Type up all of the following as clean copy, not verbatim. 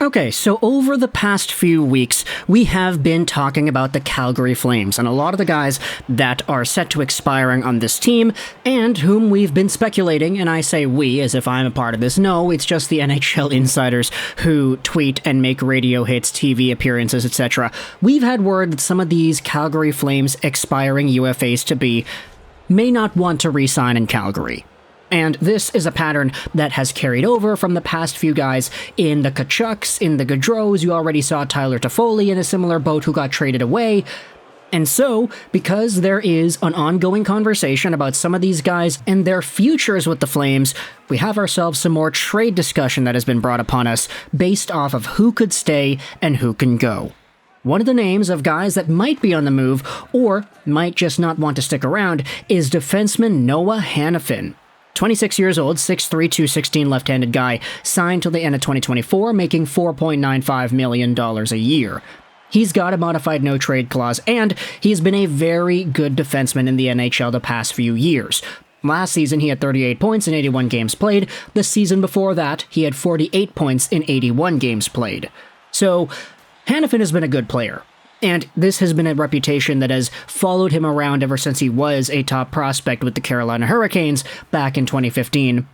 Okay, so over the past few weeks, we have been talking about the Calgary Flames and a lot of the guys that are set to expiring on this team and whom we've been speculating, and I say we as if I'm a part of this. No, it's just the NHL insiders who tweet and make radio hits, TV appearances, etc. We've had word that some of these Calgary Flames expiring UFAs to be may not want to re-sign in Calgary. And this is a pattern that has carried over from the past few guys in the Canucks, in the Gaudreaus. You already saw Tyler Toffoli in a similar boat who got traded away. And so, because there is an ongoing conversation about some of these guys and their futures with the Flames, we have ourselves some more trade discussion that has been brought upon us based off of who could stay and who can go. One of the names of guys that might be on the move, or might just not want to stick around, is defenseman Noah Hanifin. 26 years old, 6'3", 216 left-handed guy, signed till the end of 2024, making $4.95 million a year. He's got a modified no-trade clause, and he's been a very good defenseman in the NHL the past few years. Last season, he had 38 points in 81 games played. The season before that, he had 48 points in 81 games played. So, Hanifin has been a good player. And this has been a reputation that has followed him around ever since he was a top prospect with the Carolina Hurricanes back in 2015.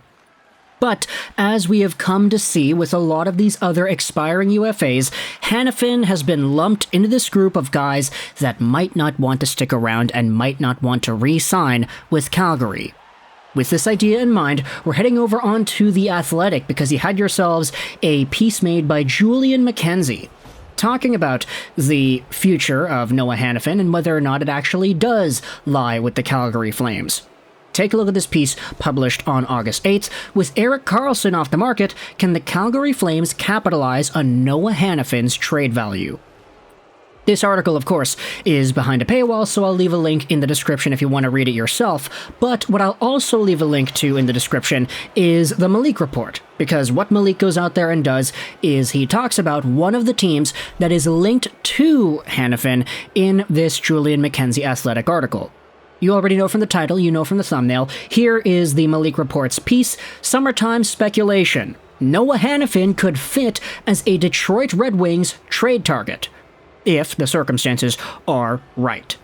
But, as we have come to see with a lot of these other expiring UFAs, Hanifin has been lumped into this group of guys that might not want to stick around and might not want to re-sign with Calgary. With this idea in mind, we're heading over onto The Athletic because you had yourselves a piece made by Julian McKenzie, talking about the future of Noah Hanifin and whether or not it actually does lie with the Calgary Flames. Take a look at this piece published on August 8th. With Erik Karlsson off the market, can the Calgary Flames capitalize on Noah Hanifin's trade value? This article, of course, is behind a paywall, so I'll leave a link in the description if you want to read it yourself. But what I'll also leave a link to in the description is the Malik report, because what Malik goes out there and does is he talks about one of the teams that is linked to Hanifin in this Julian McKenzie Athletic article. You already know from the title, you know from the thumbnail. Here is the Malik report's piece, Summertime Speculation. Noah Hanifin could fit as a Detroit Red Wings trade target, if the circumstances are right.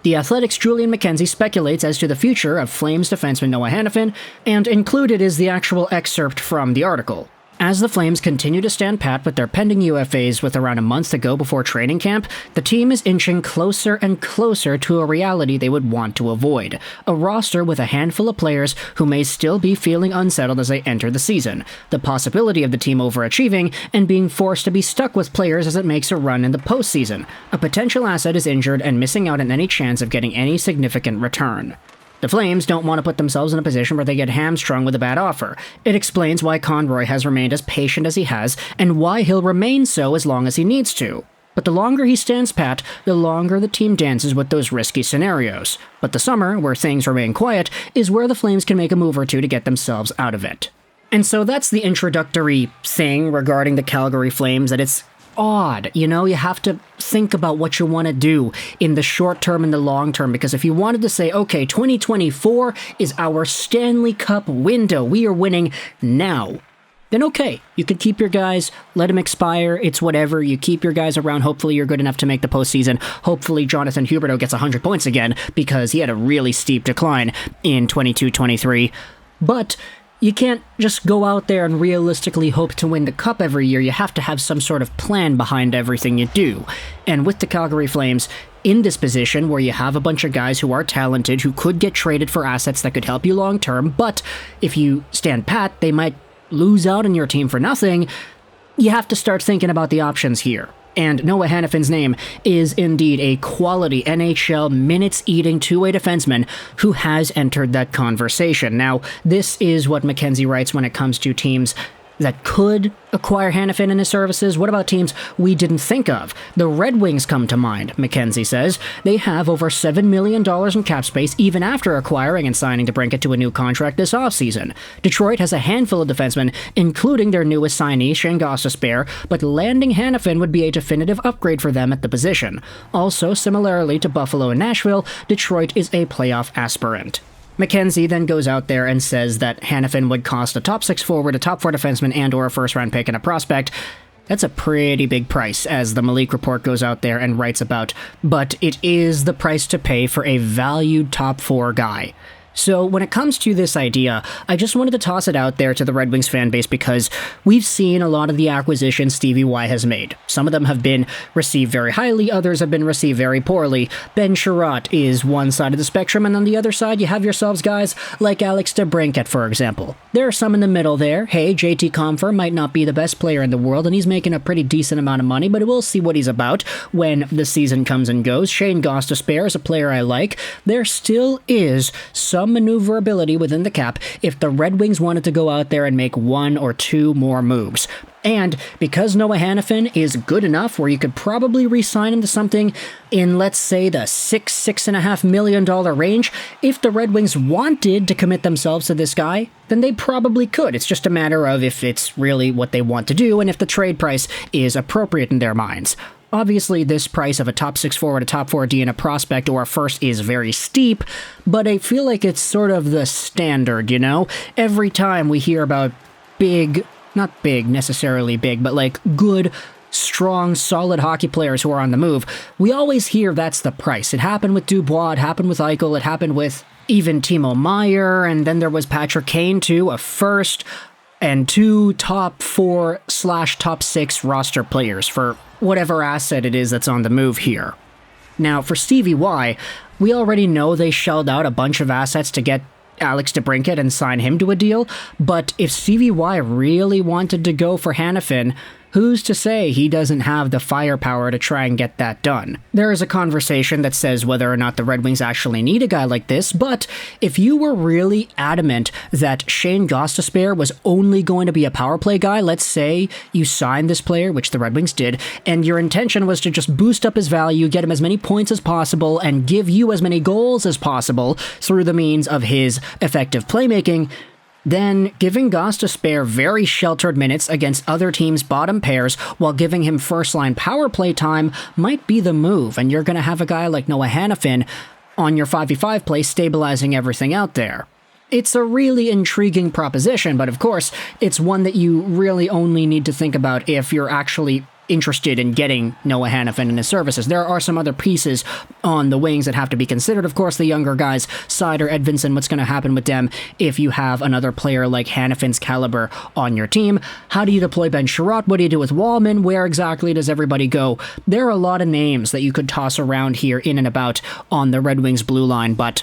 The Athletic's Julian McKenzie speculates as to the future of Flames defenseman Noah Hanifin, and included is the actual excerpt from the article. As the Flames continue to stand pat with their pending UFAs with around a month to go before training camp, the team is inching closer and closer to a reality they would want to avoid. A roster with a handful of players who may still be feeling unsettled as they enter the season. The possibility of the team overachieving and being forced to be stuck with players as it makes a run in the postseason. A potential asset is injured and missing out on any chance of getting any significant return. The Flames don't want to put themselves in a position where they get hamstrung with a bad offer. It explains why Conroy has remained as patient as he has, and why he'll remain so as long as he needs to. But the longer he stands pat, the longer the team dances with those risky scenarios. But the summer, where things remain quiet, is where the Flames can make a move or two to get themselves out of it. And so that's the introductory thing regarding the Calgary Flames, that it's odd, you have to think about what you want to do in the short term and the long term, because if you wanted to say, okay, 2024 is our Stanley Cup window, we are winning now, then okay, you could keep your guys, let them expire, it's whatever, you keep your guys around, hopefully you're good enough to make the postseason, hopefully Jonathan Huberdeau gets 100 points again, because he had a really steep decline in 22-23, but you can't just go out there and realistically hope to win the cup every year. You have to have some sort of plan behind everything you do. And with the Calgary Flames in this position where you have a bunch of guys who are talented, who could get traded for assets that could help you long term, but if you stand pat, they might lose out on your team for nothing, you have to start thinking about the options here. And Noah Hanifin's name is indeed a quality NHL minutes-eating two-way defenseman who has entered that conversation. Now, this is what McKenzie writes when it comes to teams that could acquire Hanifin and his services. What about teams we didn't think of? The Red Wings come to mind, McKenzie says. They have over $7 million in cap space even after acquiring and signing DeBrincat to a new contract this offseason. Detroit has a handful of defensemen, including their newest signee, Shane Gostisbehere, but landing Hanifin would be a definitive upgrade for them at the position. Also, similarly to Buffalo and Nashville, Detroit is a playoff aspirant. McKenzie then goes out there and says that Hanifin would cost a top 6 forward, a top 4 defenseman, and or a first-round pick and a prospect. That's a pretty big price, as the Malik report goes out there and writes about, but it is the price to pay for a valued top 4 guy. So when it comes to this idea, I just wanted to toss it out there to the Red Wings fan base because we've seen a lot of the acquisitions Stevie Y has made. Some of them have been received very highly, others have been received very poorly. Ben Sherratt is one side of the spectrum, and on the other side you have yourselves guys like Alex DeBrincat, for example. There are some in the middle there. Hey, JT Compher might not be the best player in the world, and he's making a pretty decent amount of money, but we'll see what he's about when the season comes and goes. Shane Gostisbehere is a player I like. There still is some maneuverability within the cap if the Red Wings wanted to go out there and make 1 or 2 more moves. And because Noah Hanifin is good enough where you could probably re-sign him to something in, let's say, the $6.5 million range, if the Red Wings wanted to commit themselves to this guy, then they probably could. It's just a matter of if it's really what they want to do and if the trade price is appropriate in their minds. Obviously, this price of a top 6 forward, a top 4 D, and a prospect or a first is very steep, but I feel like it's sort of the standard, you know? Every time we hear about big, not big, necessarily big, but like good, strong, solid hockey players who are on the move, we always hear that's the price. It happened with Dubois, it happened with Eichel, it happened with even Timo Meier, and then there was Patrick Kane too, a first and 2 top 4/top 6 roster players for whatever asset it is that's on the move here. Now, for Stevie Y, we already know they shelled out a bunch of assets to get Alex DeBrincat and sign him to a deal, but if Stevie Y really wanted to go for Hanifin, who's to say he doesn't have the firepower to try and get that done? There is a conversation that says whether or not the Red Wings actually need a guy like this, but if you were really adamant that Shane Gostisbehere was only going to be a power play guy, let's say you signed this player, which the Red Wings did, and your intention was to just boost up his value, get him as many points as possible, and give you as many goals as possible through the means of his effective playmaking, then giving Gostisbehere very sheltered minutes against other teams' bottom pairs while giving him first-line power play time might be the move, and you're going to have a guy like Noah Hanifin on your 5v5 play stabilizing everything out there. It's a really intriguing proposition, but of course, it's one that you really only need to think about if you're actually interested in getting Noah Hanifin and his services. There are some other pieces on the wings that have to be considered. Of course, the younger guys, Seider, Edvinsson, what's going to happen with them if you have another player like Hanifin's caliber on your team? How do you deploy Ben Sherratt? What do you do with Wallman? Where exactly does everybody go? There are a lot of names that you could toss around here in and about on the Red Wings blue line, but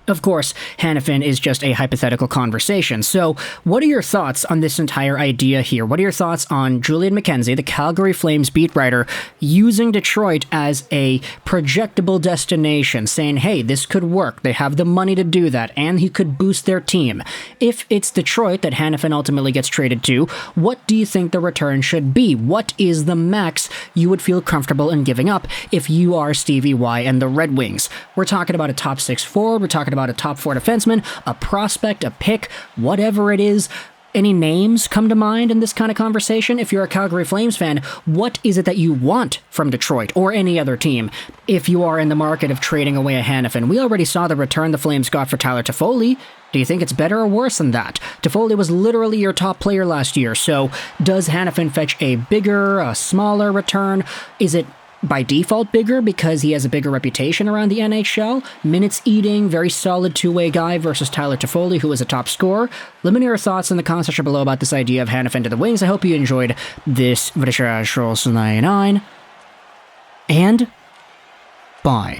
of course, Hanifin is just a hypothetical conversation. So, what are your thoughts on this entire idea here? What are your thoughts on Julian McKenzie, the Calgary Flames beat writer, using Detroit as a projectable destination, saying, hey, this could work, they have the money to do that, and he could boost their team. If it's Detroit that Hanifin ultimately gets traded to, what do you think the return should be? What is the max you would feel comfortable in giving up if you are Stevie Y and the Red Wings? We're talking about a top 6 forward, we're talking about a top 4 defenseman, a prospect, a pick, whatever it is. Any names come to mind in this kind of conversation? If you're a Calgary Flames fan, what is it that you want from Detroit or any other team if you are in the market of trading away a Hanifin? We already saw the return the Flames got for Tyler Toffoli. Do you think it's better or worse than that? Toffoli was literally your top player last year, so does Hanifin fetch a bigger, a smaller return? Is it by default bigger because he has a bigger reputation around the NHL? Minutes eating, very solid two-way guy versus Tyler Toffoli, who is a top scorer. Let me know your thoughts in the comment section below about this idea of Hanifin to the Wings. I hope you enjoyed this Vishal 99, and bye.